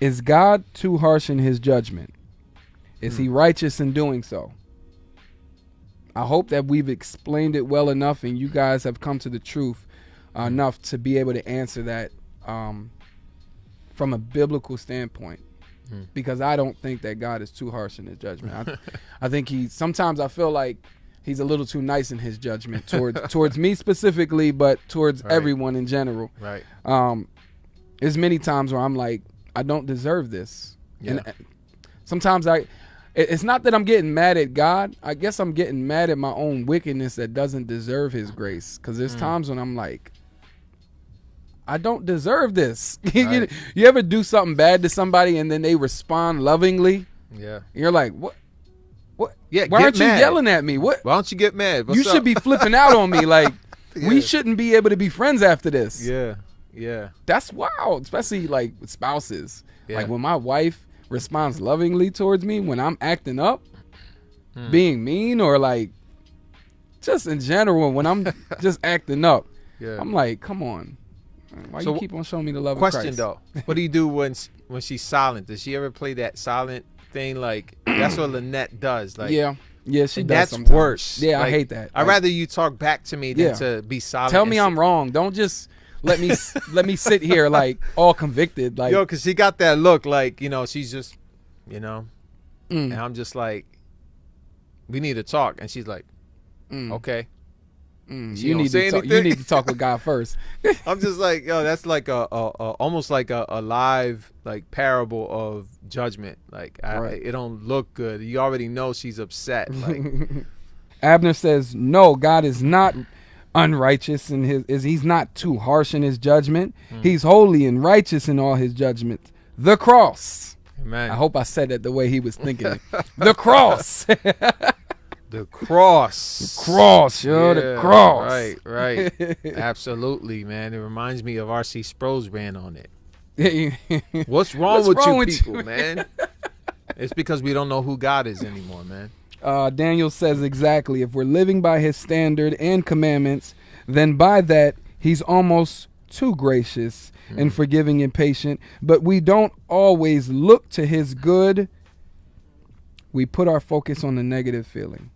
Is God too harsh in his judgment? Is he righteous in doing so? I hope that we've explained it well enough and you guys have come to the truth enough to be able to answer that from a biblical standpoint. Because I don't think that God is too harsh in his judgment. I think sometimes I feel like he's a little too nice in his judgment towards me specifically, but towards everyone in general. Right. There's many times where I'm like, I don't deserve this. Yeah. And sometimes it's not that I'm getting mad at God. I guess I'm getting mad at my own wickedness that doesn't deserve his grace. Because there's times when I'm like, I don't deserve this. Right. You ever do something bad to somebody and then they respond lovingly? Yeah. You're like, what? Yeah. Why aren't you yelling at me? What? Why don't you get mad? You should be flipping out on me. Like, Yeah. we shouldn't be able to be friends after this. Yeah. Yeah. That's wild, especially like with spouses. Yeah. Like when my wife responds lovingly towards me when I'm acting up, being mean, or like just in general when I'm just acting up. Yeah. I'm like, come on. Why you keep on showing me the love of Christ? Question though, what do you do when she's silent? Does she ever play that silent thing? Like that's what Lynette does. Like yeah, she does. That's sometimes. worse. Yeah, like, I hate that. I'd rather you talk back to me than to be silent. Tell me I'm wrong. Don't just let me sit here like all convicted. Like, yo, because she got that look like, you know, she's just, you know, and I'm just like, we need to talk, and she's like, okay. You need to talk with God first. I'm just like, yo, that's like a almost like a live like parable of judgment. Like it don't look good. You already know she's upset. Like Abner says, no, God is not unrighteous in he's not too harsh in his judgment. He's holy and righteous in all his judgments. The cross. Amen. I hope I said it the way he was thinking it. The cross, yo, the cross. Right. Absolutely, man. It reminds me of R.C. Sproul's ran on it. What's wrong with you people, man? It's because we don't know who God is anymore, man. Daniel says exactly. If we're living by his standard and commandments, then by that he's almost too gracious and forgiving and patient. But we don't always look to his good. We put our focus on the negative feeling.